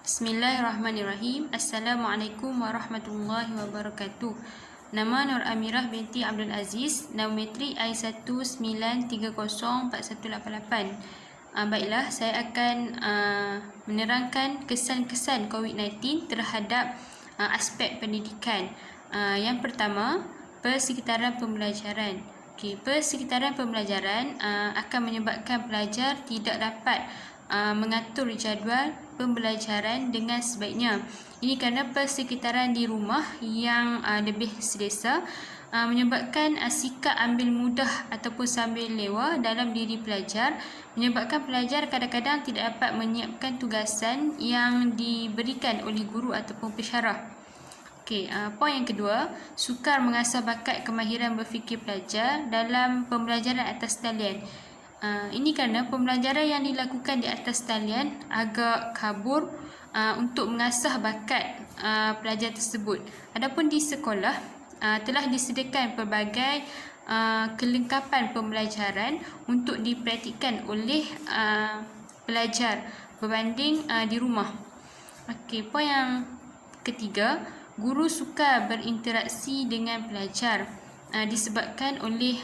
Bismillahirrahmanirrahim. Assalamualaikum warahmatullahi wabarakatuh. Nama Nur Amirah binti Abdul Aziz, Naumetrik I193041888. Baiklah, saya akan menerangkan kesan-kesan COVID-19 terhadap aspek pendidikan. Yang pertama, persekitaran pembelajaran. Persekitaran pembelajaran akan menyebabkan pelajar tidak dapat mengatur jadual pembelajaran dengan sebaiknya. Ini kerana persekitaran di rumah yang lebih selesa menyebabkan sikap ambil mudah ataupun sambil lewa dalam diri pelajar, menyebabkan pelajar kadang-kadang tidak dapat menyiapkan tugasan yang diberikan oleh guru ataupun pensyarah. Poin yang kedua, sukar mengasah bakat kemahiran berfikir pelajar dalam pembelajaran atas talian. Ini kerana pembelajaran yang dilakukan di atas talian agak kabur untuk mengasah bakat pelajar tersebut. Adapun di sekolah telah disediakan pelbagai kelengkapan pembelajaran untuk dipraktikkan oleh pelajar berbanding di rumah. Poin yang ketiga, guru sukar berinteraksi dengan pelajar disebabkan oleh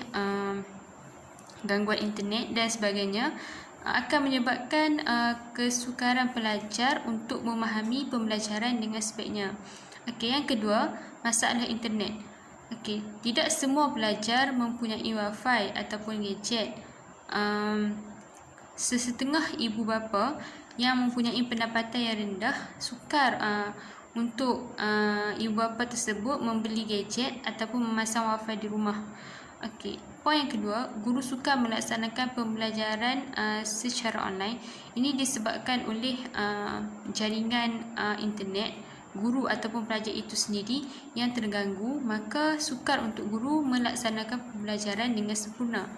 gangguan internet dan sebagainya, akan menyebabkan kesukaran pelajar untuk memahami pembelajaran dengan sebaiknya. Yang kedua, masalah internet. Tidak semua pelajar mempunyai wifi ataupun gadget. Sesetengah ibu bapa yang mempunyai pendapatan yang rendah sukar untuk ibu bapa tersebut membeli gadget ataupun memasang wifi di rumah. Poin yang kedua, guru sukar melaksanakan pembelajaran secara online. Ini disebabkan oleh jaringan internet guru ataupun pelajar itu sendiri yang terganggu, maka sukar untuk guru melaksanakan pembelajaran dengan sempurna.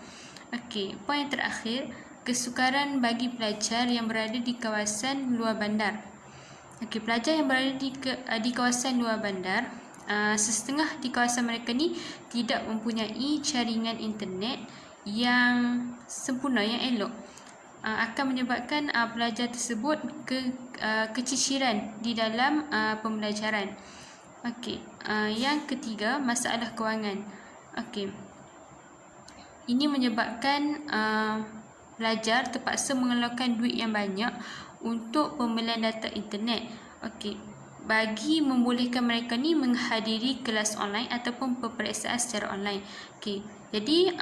Poin yang terakhir, kesukaran bagi pelajar yang berada di kawasan luar bandar. Pelajar yang berada di kawasan luar bandar, sesetengah di kawasan mereka ni tidak mempunyai jaringan internet yang sempurna, yang elok, akan menyebabkan pelajar tersebut keciciran di dalam pembelajaran. Yang ketiga, masalah kewangan. Ini menyebabkan pelajar terpaksa mengeluarkan duit yang banyak untuk pembelian data internet. Bagi membolehkan mereka ni menghadiri kelas online ataupun peperiksaan secara online. Jadi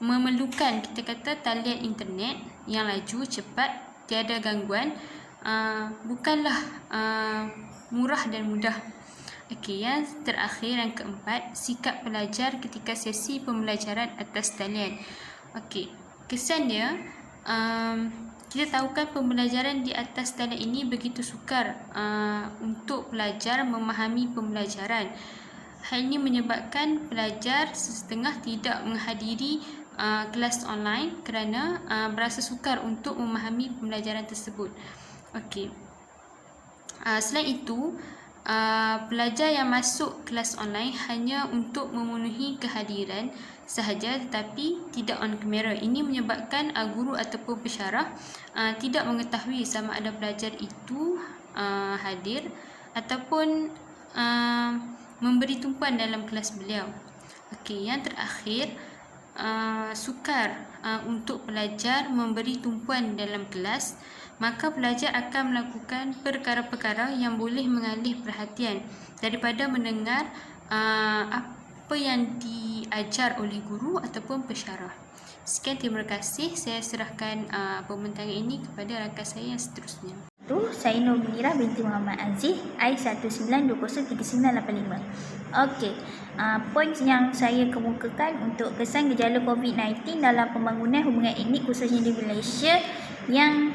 memerlukan, kita kata, talian internet yang laju, cepat, tiada gangguan, bukanlah murah dan mudah. Yang terakhir, yang keempat, sikap pelajar ketika sesi pembelajaran atas talian. Kesan dia, kita tahu kan pembelajaran di atas talian ini begitu sukar untuk pelajar memahami pembelajaran. Hal ini menyebabkan pelajar setengah tidak menghadiri kelas online kerana berasa sukar untuk memahami pembelajaran tersebut. Selain itu, pelajar yang masuk kelas online hanya untuk memenuhi kehadiran sahaja tetapi tidak on kamera. Ini menyebabkan guru ataupun pensyarah tidak mengetahui sama ada pelajar itu hadir ataupun memberi tumpuan dalam kelas beliau. Yang terakhir, sukar untuk pelajar memberi tumpuan dalam kelas, maka pelajar akan melakukan perkara-perkara yang boleh mengalih perhatian daripada mendengar apa yang diajar oleh guru ataupun pensyarah. Sekian, terima kasih. Saya serahkan pembintangan ini kepada rakan saya yang seterusnya. Saya Nur Amirah binti Muhammad Aziz, I192033985. Poin yang saya kemukakan untuk kesan gejala COVID-19 dalam pembangunan hubungan etnik khususnya di Malaysia yang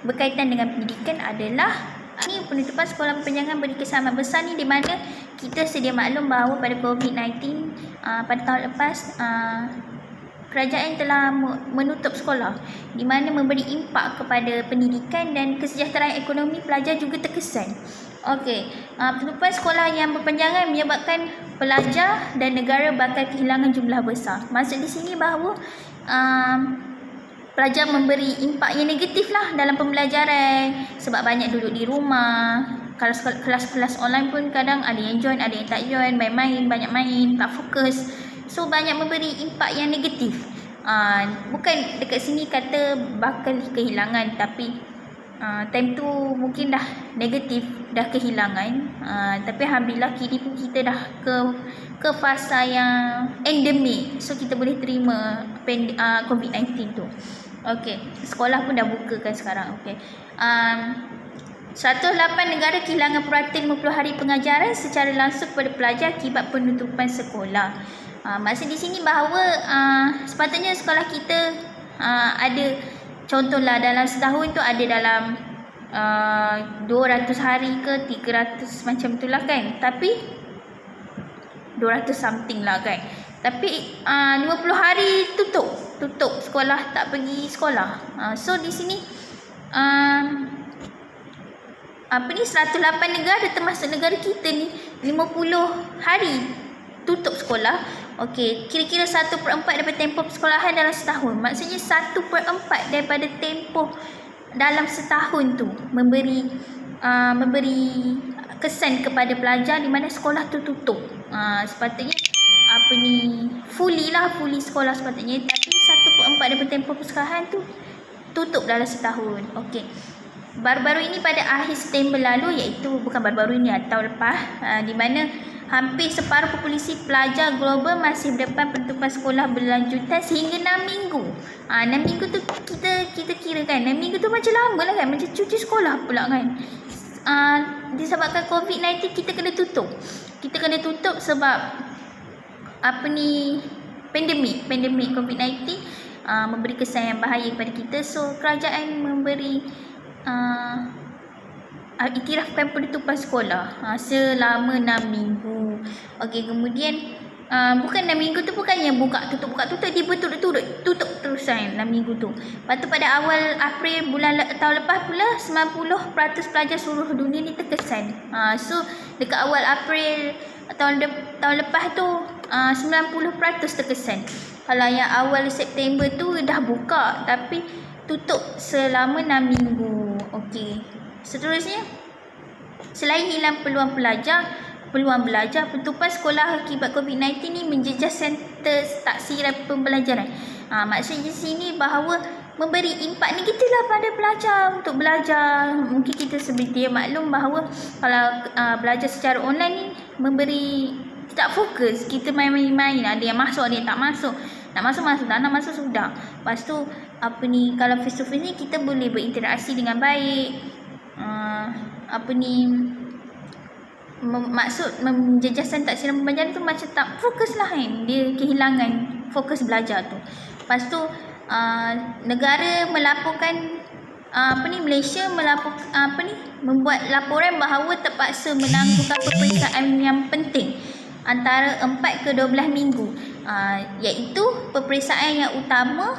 berkaitan dengan pendidikan adalah penutupan sekolah perpanjangan beri kesan amat besar ni, di mana kita sedia maklum bahawa pada COVID-19 pada tahun lepas kerajaan telah menutup sekolah, di mana memberi impak kepada pendidikan dan kesejahteraan ekonomi pelajar juga terkesan. Penutupan sekolah yang berpanjangan menyebabkan pelajar dan negara bakal kehilangan jumlah besar. Maksud di sini bahawa pelajar memberi impak yang negatif lah dalam pembelajaran sebab banyak duduk di rumah. Kalau kelas-kelas online pun kadang ada yang join, ada yang tak join, main-main, banyak main, tak fokus. So banyak memberi impak yang negatif. Bukan dekat sini kata bakal kehilangan, tapi time tu mungkin dah negatif, dah kehilangan. Tapi alhamdulillah kini pun kita dah ke fasa yang endemik. So kita boleh terima COVID-19 tu. Okey, sekolah pun dah buka kan sekarang. Okey. 108 negara kehilangan perhatian 50 hari pengajaran secara langsung kepada pelajar akibat penutupan sekolah. Maksud di sini bahawa sepatutnya sekolah kita ada, contohlah dalam setahun tu ada dalam 200 hari ke 300 macam tu lah kan. Tapi 200 something lah kan. Tapi 50 hari tutup sekolah, tak pergi sekolah. So di sini 108 negara termasuk negara kita ni 50 hari tutup sekolah. Okey, kira-kira 1/4 daripada tempoh persekolahan dalam setahun. Maksudnya 1/4 daripada tempoh dalam setahun tu memberi kesan kepada pelajar di mana sekolah tu tutup. Sepatutnya fully sekolah sepatutnya, tapi 1/4 daripada tempoh persekolahan tu tutup dalam setahun. Okey. Baru-baru ini pada akhir September lalu, iaitu bukan baru-baru ini, tahun lepas, di mana hampir separuh populasi pelajar global masih berdepan penutupan sekolah berlanjutan sehingga 6 minggu. 6 minggu tu kita kira kan, 6 minggu tu macam lama lah kan, macam cuti sekolah pula kan. Disebabkan COVID-19 kita kena tutup. Kita kena tutup sebab pandemik COVID-19 memberi kesan yang bahaya kepada kita. So kerajaan memberi iktirafkan penutupan sekolah selama 6 minggu. Okey, kemudian bukan 6 minggu tu bukan yang buka tutup, dia berturut-turut tutup terusan 6 minggu tu. Lepas tu pada awal April tahun lepas pula 90% pelajar seluruh dunia ni terkesan. So dekat awal April tahun lepas tu 90% terkesan. Kalau yang awal September tu dah buka tapi tutup selama 6 minggu. Okey. Seterusnya, selain hilang peluang belajar, penutupan sekolah akibat COVID-19 ni menjejas center taksiran pembelajaran. Maksudnya di sini bahawa memberi impak negatif lah pada pelajar untuk belajar. Mungkin kita seperti maklum bahawa kalau belajar secara online ni memberi tak fokus. Kita main-main, ada yang masuk, ada yang tak masuk. Nak masuk, tak nak masuk sudah. Lepas tu kalau face to face ni kita boleh berinteraksi dengan baik. Maksud menjejaskan taksiran pembelajaran tu macam tak fokus lah kan. Dia kehilangan fokus belajar tu. Lepas tu negara melaporkan Malaysia membuat laporan bahawa terpaksa menangguhkan peperiksaan yang penting antara 4 ke 12 minggu, iaitu peperiksaan yang utama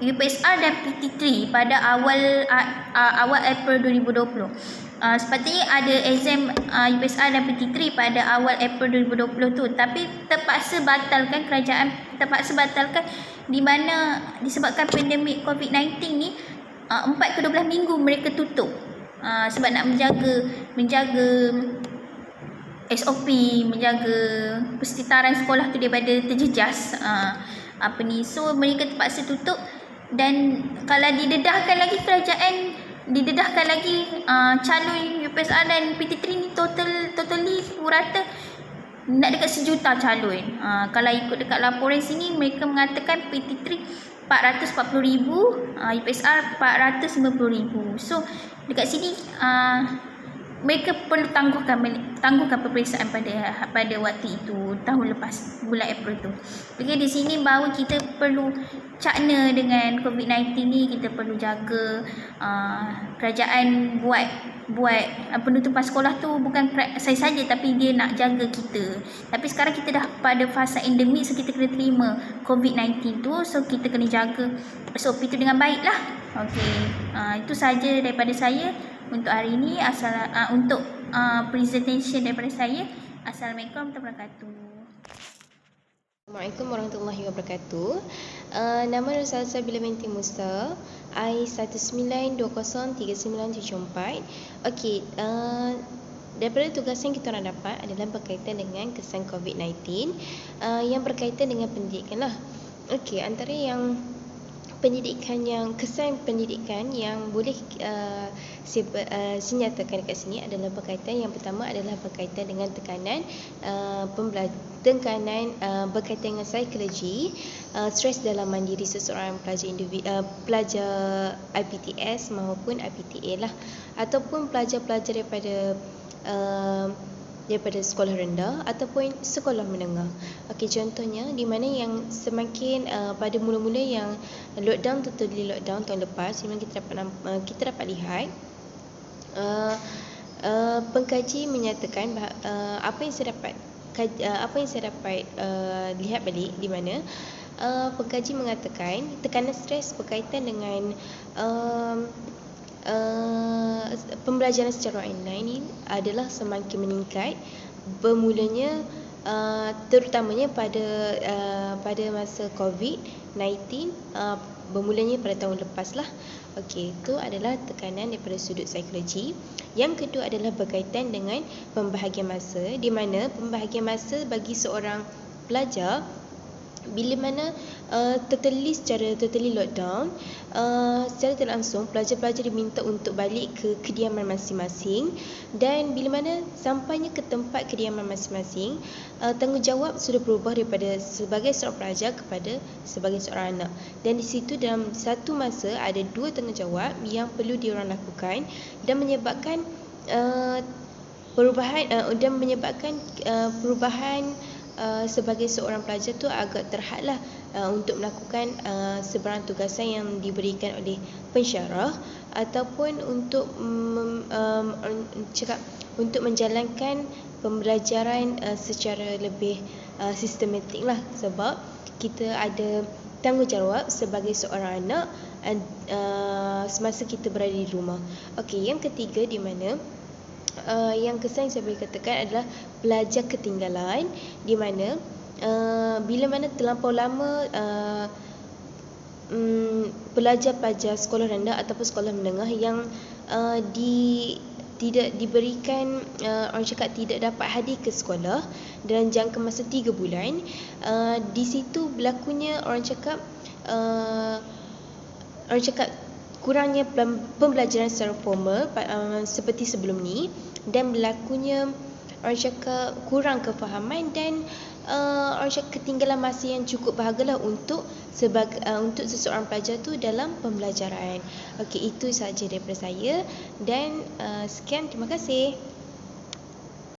UPSR dan PT3 pada awal April 2020. Sepatutnya ada exam UPSR dan PT3 pada awal April 2020 tu, tapi terpaksa batalkan di mana disebabkan pandemik COVID-19 ni 4 ke 12 minggu mereka tutup sebab nak menjaga SOP, menjaga persetaran sekolah tu daripada terjejas. So mereka terpaksa tutup. Dan kalau didedahkan lagi calon UPSR dan PT3 ni totally purata nak dekat 1 juta calon. Kalau ikut dekat laporan sini mereka mengatakan PT3 440,000, UPSR 450,000. So dekat sini mereka perlu tangguhkan peperiksaan pada waktu itu, tahun lepas bulan April tu. Okey, di sini bahawa kita perlu cakna dengan COVID-19 ni, kita perlu jaga. Kerajaan buat penutupan sekolah tu bukan saya saja, tapi dia nak jaga kita. Tapi sekarang kita dah pada fasa endemik, so kita kena terima COVID-19 tu, so kita kena jaga SOP tu dengan baik lah. Okey, itu saja daripada saya untuk hari ini. Untuk presentation daripada saya. Assalamualaikum warahmatullahi wabarakatuh. Assalamualaikum warahmatullahi wabarakatuh. Nama Nur Salsabila binti Musa, I19203974. Okey, daripada tugas yang kita orang dapat adalah berkaitan dengan kesan COVID-19 yang berkaitan dengan pendidikan lah. Okey, antara yang kesan pendidikan yang boleh saya nyatakan dekat sini adalah berkaitan, yang pertama adalah berkaitan dengan tekanan berkaitan dengan psikologi, stres dalam mandiri seseorang pelajar IPTS maupun IPTA lah, ataupun pelajar-pelajar daripada sekolah rendah ataupun sekolah menengah. Okey, contohnya di mana yang semakin pada mula-mula yang totally lockdown tahun lepas, memang kita dapat lihat pengkaji menyatakan apa yang saya dapat lihat balik, di mana pengkaji mengatakan tekanan stres berkaitan dengan pembelajaran secara online ini adalah semakin meningkat, bermulanya terutamanya pada masa COVID-19, bermulanya pada tahun lepas lah. Okey, itu adalah tekanan daripada sudut psikologi. Yang kedua adalah berkaitan dengan pembahagian masa, di mana pembahagian masa bagi seorang pelajar bila mana totally lockdown, secara tidak langsung pelajar-pelajar diminta untuk balik ke kediaman masing-masing, dan bila mana sampainya ke tempat kediaman masing-masing, tanggungjawab sudah berubah daripada sebagai seorang pelajar kepada sebagai seorang anak. Dan di situ dalam satu masa ada dua tanggungjawab yang perlu diorang lakukan, dan menyebabkan perubahan sebagai seorang pelajar tu agak terhadlah untuk melakukan sebarang tugasan yang diberikan oleh pensyarah, ataupun untuk menjalankan pembelajaran secara lebih sistematik lah, sebab kita ada tanggungjawab sebagai seorang anak semasa kita berada di rumah. Okey, yang ketiga di mana yang kesan yang saya boleh katakan adalah pelajar ketinggalan, di mana bila mana terlampau lama pelajar-pelajar sekolah rendah ataupun sekolah menengah yang tidak diberikan, orang cakap tidak dapat hadir ke sekolah dalam jangka masa 3 bulan, di situ berlakunya orang cakap kurangnya pembelajaran secara formal seperti sebelum ni, dan berlakunya orang cakap kurang kefahaman dan orang cakap ketinggalan masa yang cukup berharga lah untuk seseorang pelajar tu dalam pembelajaran. Okey, itu sahaja daripada saya, dan sekian, terima kasih.